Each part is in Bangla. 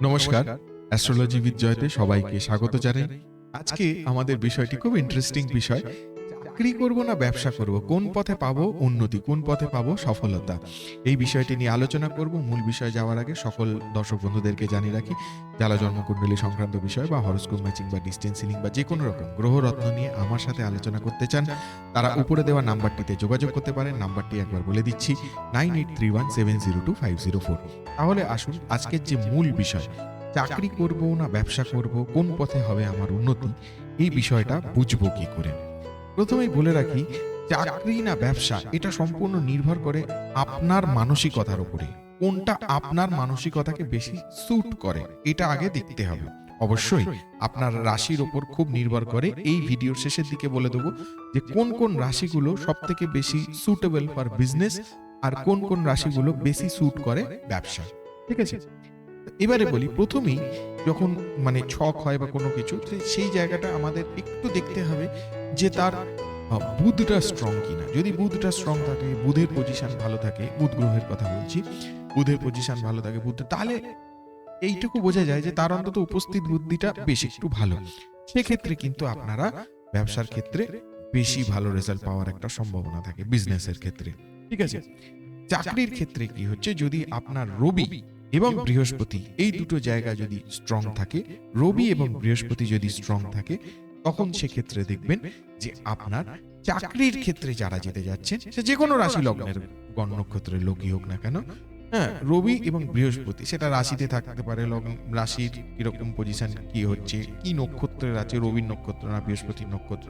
নমস্কার, অ্যাস্ট্রোলজি উইথ জয়তে সবাইকে স্বাগত জানাই। আজকে আমাদের বিষয়টি খুব ইন্টারেস্টিং বিষয়। চাকরি করব না ব্যবসা করব, কোন পথে পাবো উন্নতি, কোন পথে পাবো সফলতা, এই বিষয়টি নিয়ে আলোচনা করব। মূল বিষয় যাওয়ার আগে সকল দর্শক বন্ধুদেরকে জানিয়ে রাখি, যারা জন্মকুণ্ডলী সংক্রান্ত বিষয় বা হরোস্কোপ ম্যাচিং বা ডিস্টেন্স হিলিং বা যে কোনো রকম গ্রহরত্ন নিয়ে আমার সাথে আলোচনা করতে চান, তারা উপরে দেওয়া নাম্বারটিতে যোগাযোগ করতে পারেন। নাম্বারটি একবার বলে দিচ্ছি, 9831702504। তাহলে আসুন আজকের যে মূল বিষয়, চাকরি করব না ব্যবসা করব, কোন পথে হবে আমার উন্নতি, এই বিষয়টা বুঝবো কি করে। প্রথমেই বলে রাখি, চাকরি না ব্যবসা এটা সম্পূর্ণ নির্ভর করে আপনার মানসিকতার উপরে। কোনটা আপনার মানসিকতাকে বেশি স্যুট করে এটা আগে দেখতে হবে। অবশ্যই আপনার রাশির উপর খুব নির্ভর করে। এই ভিডিওর শেষের দিকে বলে দেবো যে কোন কোন রাশিগুলো সব থেকে বেশি সুটেবল ফর বিজনেস আর কোন কোন রাশিগুলো বেশি স্যুট করে ব্যবসা। ঠিক আছে, এবারে বলি, প্রথমেই যখন ছক হয় বা কোনো কিছু, সেই জায়গাটা আমাদের একটু দেখতে হবে যে তার বুধটা স্ট্রং কিনা। যদি বুধটা স্ট্রং থাকে, বুধের পজিশন ভালো থাকে, বুধ গ্রহের কথা বলছি, বুধের পজিশন ভালো থাকে বুধ, তাহলে এইটুকু বোঝা যায় যে তার অন্তত উপস্থিত বুদ্ধিটা বেশ একটু ভালো। সেক্ষেত্রে কিন্তু আপনারা ব্যবসার ক্ষেত্রে বেশি ভালো রেজাল্ট পাওয়ার একটা সম্ভাবনা থাকে বিজনেসের ক্ষেত্রে। ঠিক আছে, চাকরির ক্ষেত্রে কি হচ্ছে, যদি আপনার রবি এবং বৃহস্পতি এই দুটো জায়গা যদি স্ট্রং থাকে, রবি এবং বৃহস্পতি যদি স্ট্রং থাকে, তখন সেক্ষেত্রে দেখবেন যে আপনার চাকরির ক্ষেত্রে যারা যেতে যাচ্ছেন, সে যে কোনো রাশি লগ্নের গণ নক্ষত্রের লোকই হোক না কেন, হ্যাঁ, রবি এবং বৃহস্পতি সেটা রাশিতে থাকতে পারে, রাশির কিরকম পজিশন কি হচ্ছে, কি নক্ষত্রের আছে, রবির নক্ষত্র না বৃহস্পতির নক্ষত্র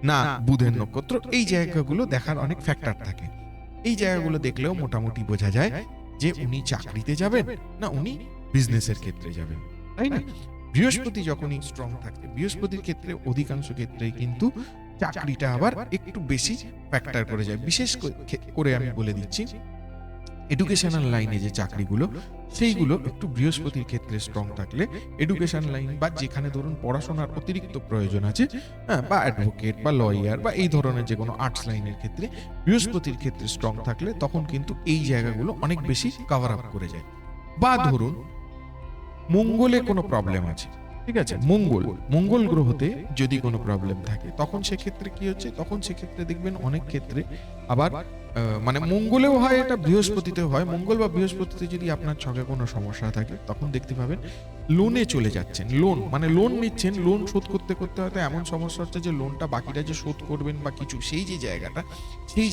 না বুধের নক্ষত্র, এই জায়গাগুলো দেখার অনেক ফ্যাক্টর থাকে। এই জায়গাগুলো দেখলেও মোটামুটি বোঝা যায় যে উনি চাকরিতে যাবেন না উনি বিজনেসের ক্ষেত্রে যাবেন, তাই না? বৃহস্পতি যখনই স্ট্রং থাকে, বৃহস্পতির ক্ষেত্রে অধিকাংশ ক্ষেত্রেই কিন্তু চাকরিটা আবার একটু বেশি ফ্যাক্টর করে যায়। বিশেষ করে আমি বলে দিচ্ছি, এডুকেশনাল লাইনে যে চাকরিগুলো, সেইগুলো একটু বৃহস্পতির ক্ষেত্রে স্ট্রং থাকলে, এডুকেশন লাইন বা যেখানে ধরুন পড়াশোনার অতিরিক্ত প্রয়োজন আছে, বা অ্যাডভোকেট বা লয়ার বা এই ধরনের যে কোনো আর্টস লাইনের ক্ষেত্রে বৃহস্পতির ক্ষেত্রে স্ট্রং থাকলে তখন কিন্তু এই জায়গাগুলো অনেক বেশি কভার আপ করে যায়। বা ধরুন মঙ্গলে কোনো প্রবলেম আছে, ঠিক আছে, মঙ্গল গ্রহতে যদি কোনো প্রবলেম থাকে, তখন সেক্ষেত্রে কি হচ্ছে, তখন সেক্ষেত্রে দেখবেন অনেক ক্ষেত্রে আবার মঙ্গলেও হয়, এটা বৃহস্পতিতেও হয়। মঙ্গল বা বৃহস্পতিতে যদি আপনার ছকে কোনো সমস্যা থাকে, তখন দেখতে পাবেন লোনে চলে যাচ্ছেন, লোন নিচ্ছেন, লোন শোধ করতে করতে হয়তো এমন সমস্যা হচ্ছে যে লোনটা বাকিটা যে শোধ করবেন বা কিছু, সেই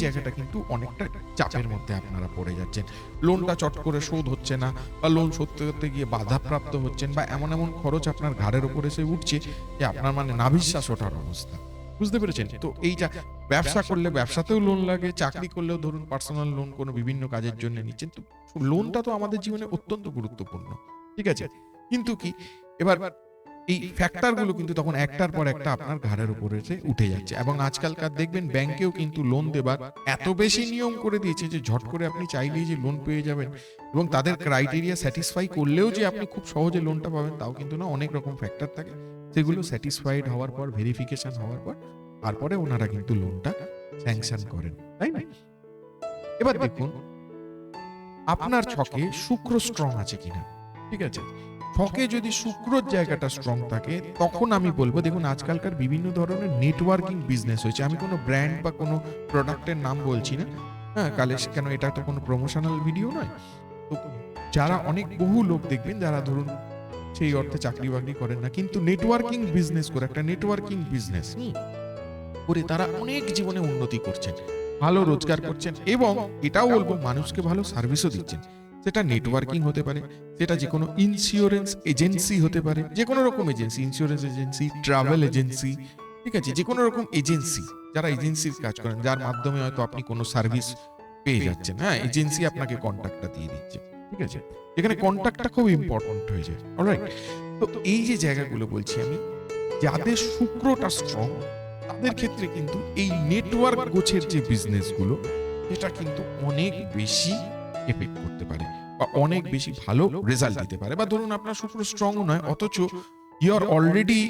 জায়গাটা কিন্তু অনেকটা চাপের মধ্যে আপনারা পড়ে যাচ্ছেন। লোনটা চট করে শোধ হচ্ছে না, বা লোন শোধ করতে গিয়ে বাধাপ্রাপ্ত হচ্ছেন, বা এমন এমন খরচ আপনার ঘাড়ের উপর এসে উঠছে যে আপনার নাভিশ্বাস ওঠার অবস্থা। বুঝতে পেরেছেন? তো এইটা ব্যবসা করলে ব্যবসাতেও লোন লাগে, চাকরি করলেও ধরুন পার্সোনাল লোন কোনো বিভিন্ন কাজের জন্য নিচ্ছেন, তো লোনটা তো আমাদের জীবনে অত্যন্ত গুরুত্বপূর্ণ। ঠিক আছে, কিন্তু কি এবার এই ফ্যাক্টরগুলো কিন্তু তখন একটার পর একটা আপনার ঘাড়ের উপরে এসে উঠে যাচ্ছে। এবং আজকালকার দেখবেন ব্যাংকেও কিন্তু লোন দেবার এত বেশি নিয়ম করে দিয়েছে যে ঝট করে আপনি চাইলেই যে লোন পেয়ে যাবেন, এবং তাদের ক্রাইটেরিয়া স্যাটিসফাই করলেও যে আপনি খুব সহজে লোনটা পাবেন তাও কিন্তু না। অনেক রকম ফ্যাক্টর থাকে, সেগুলো স্যাটিসফাইড হওয়ার পর, ভেরিফিকেশন হওয়ার পর তারপরে ওনারা কিন্তু লোনটা স্যাংশন করেন, তাই না? এবার দেখুন আপনার ছকে শুক্র স্ট্রং আছে কিনা। ঠিক আছে, ছকে যদি শুক্রর জায়গাটা স্ট্রং থাকে, তখন আমি বলবো, দেখুন আজকালকার বিভিন্ন ধরনের নেটওয়ার্কিং বিজনেস হয়েছে। আমি কোনো ব্র্যান্ড বা কোনো প্রোডাক্টের নাম বলছি না, হ্যাঁ, কেন এটা তো কোনো প্রমোশনাল ভিডিও নয়। তো যারা অনেক বহু লোক দেখবেন যারা ধরুন সেই অর্থে চাকরি বাকরি করেন না, কিন্তু নেটওয়ার্কিং বিজনেস করে, একটা নেটওয়ার্কিং বিজনেস করে তারা অনেক জীবনে উন্নতি করছেন, ভালো রোজগার করছেন, এবং এটাও বলবো মানুষকে ভালো সার্ভিসও দিচ্ছেন। সেটা নেটওয়ার্কিং হতে পারে, সেটা যে কোনো ইন্স্যুরেন্স এজেন্সি হতে পারে, যে কোনো রকম agency, insurance agency, travel agency, ঠিক আছে, যে কোনো রকম এজেন্সি, যারা এজেন্সির কাজ করেন, যার মাধ্যমে হয়তো আপনি কোনো সার্ভিস পেয়ে যাচ্ছেন, হ্যাঁ, এজেন্সি আপনাকে কন্ট্যাক্টটা দিয়ে দিচ্ছে, ঠিক আছে, এখানে কন্ট্যাক্টটা খুব ইম্পর্টেন্ট হয়ে যায়। অলরাইট, তো এই যে জায়গাগুলো বলছি আমি, যাদের শুক্রটা স্ট্রং, তাদের ক্ষেত্রে কিন্তু এই নেটওয়ার্ক গোছের যে বিজনেসগুলো, এটা কিন্তু অনেক বেশি এফেক্ট করতে পারে বা অনেক বেশি ভালো রেজাল্ট দিতে পারে। বা ধরুন আপনার শুক্র স্ট্রং নয়, অথচ you are already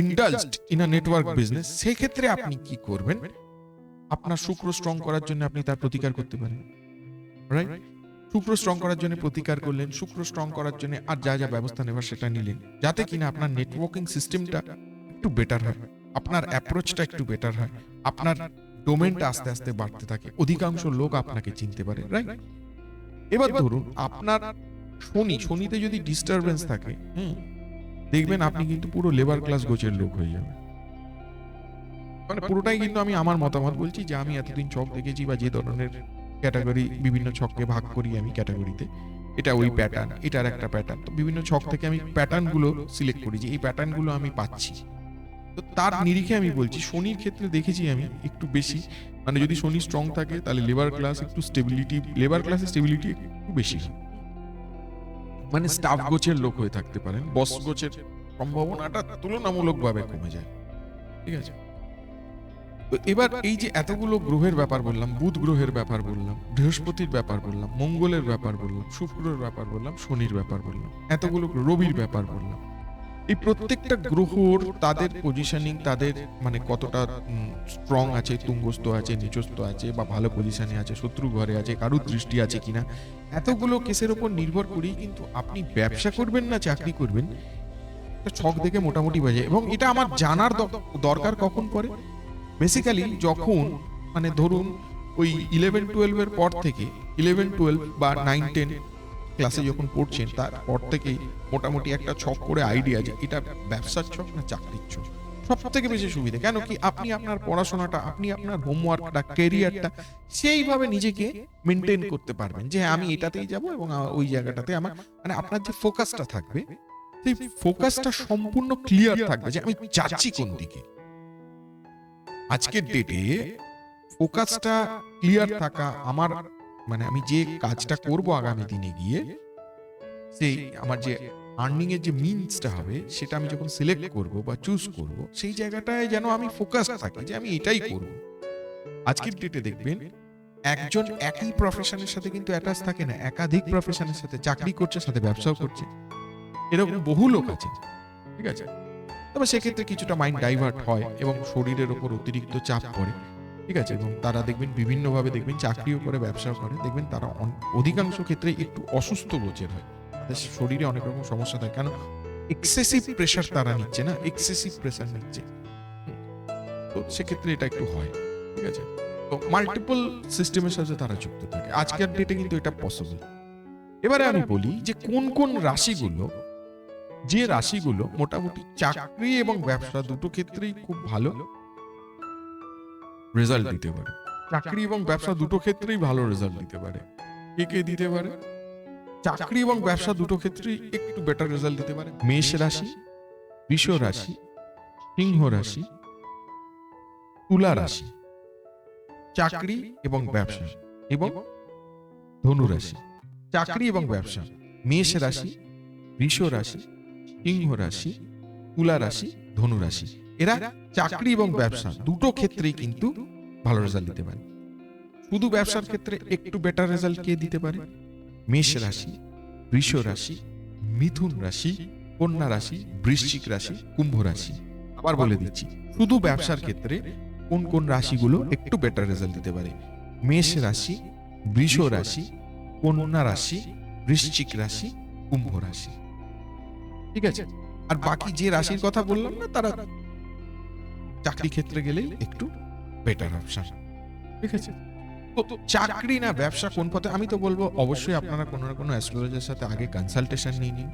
indulged in a network business, সেক্ষেত্রে আপনি কি করবেন? আপনার শুক্র স্ট্রং করার জন্য আপনি তার প্রতিকার করতে পারেন, রাইট? শুক্র স্ট্রং করার জন্য প্রতিকার করলেন, শুক্র স্ট্রং করার জন্য আর যা যা ব্যবস্থা নেবার সেটা নিলেন, যাতে কিনা আপনার নেটওয়ার্কিং সিস্টেমটা একটু বেটার হয়, আপনার অ্যাপ্রোচটা একটু বেটার হয়, আপনার ডোমেনটা আস্তে আস্তে বাড়তে থাকে, অধিকাংশ লোক আপনাকে চিনতে পারে, রাইট? এবার ধরুন আপনার শনিতে যদি ডিস্টারবেন্স থাকে, দেখবেন আপনি কিন্তু পুরো লেবার ক্লাস গোছের লোক হয়ে যাবেন। মানে পুরোটাই কিন্তু আমি আমার মতামত বলছি, যে আমি এতদিন ছক দেখেছি বা যে ধরনের ক্যাটাগরি, বিভিন্ন ছককে ভাগ করি আমি ক্যাটাগরিতে, এটা ওই প্যাটার্ন, এটার একটা প্যাটার্ন, তো বিভিন্ন ছক থেকে আমি প্যাটার্নগুলো সিলেক্ট করি যে এই প্যাটার্নগুলো আমি পাচ্ছি। তো তার নিরিখে আমি বলছি শনির ক্ষেত্রে দেখেছি আমি একটু বেশি, মানে যদি শনি স্ট্রং থাকে তাহলে লেবার ক্লাসে স্টেবিলিটি একটু বেশি হয়। মানে স্টাফ গোছের লোক হয়ে থাকতে পারেন, বস গোছের সম্ভাবনাটা তুলনামূলকভাবে কমে যায়, ঠিক আছে? তো এবার এই যে এতগুলো গ্রহের ব্যাপার বললাম, বুধ গ্রহের ব্যাপার বললাম, বৃহস্পতির ব্যাপার বললাম, মঙ্গলের ব্যাপার বললাম, শুক্রের ব্যাপার বললাম, শনির ব্যাপার বললাম, এতগুলো রবির ব্যাপার বললাম, এই প্রত্যেকটা গ্রহর তাদের পজিশনিং, তাদের মানে কতটা স্ট্রং আছে, তুঙ্গস্থ আছে, নিচস্থ আছে, বা ভালো পজিশনে আছে, শত্রু ঘরে আছে, কারুর দৃষ্টি আছে কিনা, এতগুলো কেসের উপর নির্ভর করেই কিন্তু আপনি ব্যবসা করবেন না চাকরি করবেন একটা ছক দেখে মোটামুটি বোঝে। এবং এটা আমার জানার দরকার কখন পড়ে, বেসিক্যালি যখন মানে ধরুন ওই 11-12 এর পর থেকে, 11-12 বা 9-10 ক্লাসে যখন পড়ছেন তারপর থেকেই মোটামুটি একটা ছক করে আইডিয়া যে এটা ব্যবসার ছক না চাকরির ছক। সব থেকে বেশি সুবিধা কেন কি, আপনি আপনার পড়াশোনাটা, আপনি আপনার হোমওয়ার্কটা, ক্যারিয়ারটা সেইভাবে নিজেকে মেনটেন করতে পারবেন, যে হ্যাঁ আমি এটাতেই যাব এবং ওই জায়গাটাতে আমার মানে আপনার যে ফোকাসটা থাকবে, সেই ফোকাসটা সম্পূর্ণ ক্লিয়ার থাকবে যে আমি যাচ্ছি কোন দিকে। আজকের ডেটে ফোকাসটা ক্লিয়ার থাকা আমার মানে আমি যে কাজটা করব আগামী দিনে গিয়ে, সেই আমার যে আর্নিং এর যে মিনসটা হবে সেটা আমি যখন সিলেক্ট করব বা চুজ করব, সেই জায়গাটায় যেন আমি ফোকাস থাকি যে আমি এটাই করব। আজকের ডেটে দেখবেন একজন একই প্রফেশনের সাথে কিন্তু অ্যাটাচ থাকে না, একাধিক প্রফেশনের সাথে চাকরি করছে, সাথে ব্যবসাও করছে, এরকম বহু লোক আছে, ঠিক আছে? তবে সেক্ষেত্রে কিছুটা মাইন্ড ডাইভার্ট হয় এবং শরীরের ওপর অতিরিক্ত চাপ পড়ে, ঠিক আছে? এবং তারা দেখবেন বিভিন্নভাবে দেখবেন চাকরিও করে, ব্যবসাও করে, দেখবেন তারা অধিকাংশ ক্ষেত্রে একটু অসুস্থ গোছের হয়, তাদের শরীরে অনেক রকম সমস্যা থাকে, কারণ এক্সেসিভ প্রেশার তারা নিচ্ছে না, এক্সেসিভ প্রেশার নিচ্ছে, তো সেক্ষেত্রে এটা একটু হয়, ঠিক আছে? তো মাল্টিপল সিস্টেমের সাথে তারা যুক্ত থাকে, আজকের ডেটে কিন্তু এটা পসিবল। এবারে আমি বলি যে কোন কোন রাশিগুলো, যে রাশিগুলো মোটামুটি চাকরি এবং ব্যবসা দুটো ক্ষেত্রেই খুব ভালো রেজাল্ট দিতে পারে, চাকরি এবং ব্যবসা দুটো ক্ষেত্রেই ভালো রেজাল্ট দিতে পারে। কে কে দিতে পারে? চাকরি এবং ব্যবসা দুটো ক্ষেত্রেই একটু বেটার রেজাল্ট দিতে পারে মেষ রাশি, বৃষ রাশি, সিংহ রাশি, তুলা রাশি। চাকরি এবং ব্যবসা এবং ধনু রাশি। চাকরি এবং ব্যবসা মেষ রাশি, বৃষ রাশি, সিংহ রাশি, তুলা রাশি, ধনু রাশি, এরা চাকরি এবং ব্যবসা দুটো ক্ষেত্রেই কিন্তু ভালো রেজাল্ট দিতে পারে। শুধু ব্যবসার ক্ষেত্রে একটু বেটার রেজাল্ট কে দিতে পারে? মেষ রাশি, বৃষ রাশি, মিথুন রাশি, কন্যা রাশি, বৃশ্চিক রাশি, কুম্ভ রাশি। আবার বলে দিচ্ছি, শুধু ব্যবসার ক্ষেত্রে কোন কোন রাশিগুলো একটু বেটার রেজাল্ট দিতে পারে? মেষ রাশি, বৃষ রাশি, কন্যা রাশি, বৃশ্চিক রাশি, কুম্ভ রাশি, ঠিক আছে? আর বাকি যে রাশির কথা বললাম না, তারা চাকরি ক্ষেত্রে গেলেই একটু বেটার অপশন, ঠিক আছে? তো চাকরি না ব্যবসা কোন পথে, আমি তো বলবো অবশ্যই আপনারা কোনো না কোনো অ্যাস্ট্রোলজারের সাথে আগে কনসালটেশন নিয়ে নিন,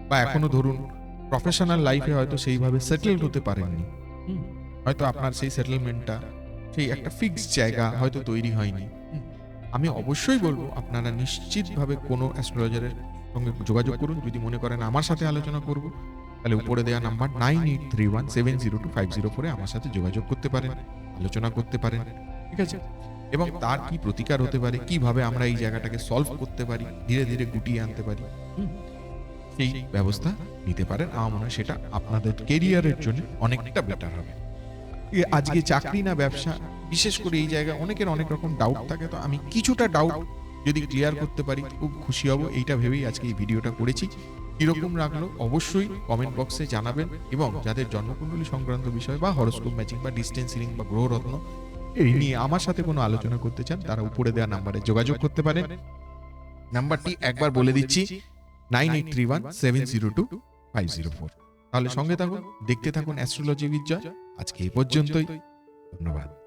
বা এখনো ধরুন প্রফেশনাল লাইফে হয়তো সেইভাবে সেটেল হতে পারেননি, হয়তো আপনার সেই সেটেলমেন্টটা, সেই একটা ফিক্সড জায়গা হয়তো তৈরি হয়নি। আমি অবশ্যই বলবো আপনারা নিশ্চিতভাবে কোনো অ্যাস্ট্রোলজারের সঙ্গে যোগাযোগ করুন। যদি মনে করেন আমার সাথে আলোচনা করব, তাহলে উপরে দেওয়া নাম্বার 9831702504 আমার সাথে যোগাযোগ করতে পারেন, আলোচনা করতে পারেন, ঠিক আছে? এবং তার কি প্রতিকার হতে পারে, কিভাবে আমরা এই জায়গাটাকে সলভ করতে পারি, ধীরে ধীরে গুটিয়ে আনতে পারি, সেই ব্যবস্থা নিতে পারেন। আমার মনে হয় সেটা আপনাদের কেরিয়ারের জন্য অনেকটা বেটার হবে। আজকে চাকরি না ব্যবসা, বিশেষ করে এই জায়গায় অনেকের অনেক রকম ডাউট থাকে, তো আমি কিছুটা ডাউট যদি ক্লিয়ার করতে পারি খুব খুশি হব, এইটা ভেবেই আজকে এই ভিডিওটা করেছি। কিরকম লাগলো অবশ্যই কমেন্ট বক্সে জানাবেন, এবং যাদের জন্মকুণ্ডলী সংক্রান্ত বিষয় বা হরোস্কোপ ম্যাচিং বা ডিস্টেন্স রিডিং বা গ্রহরত্ন এই নিয়ে আমার সাথে কোনো আলোচনা করতে চান, তারা উপরে দেওয়া নাম্বারে যোগাযোগ করতে পারেন। নাম্বারটি একবার বলে দিচ্ছি, 9831702504। তাহলে সঙ্গে থাকুন, দেখতে থাকুন অ্যাস্ট্রোলজি বিদ্যা। আজকে এই পর্যন্তই, ধন্যবাদ।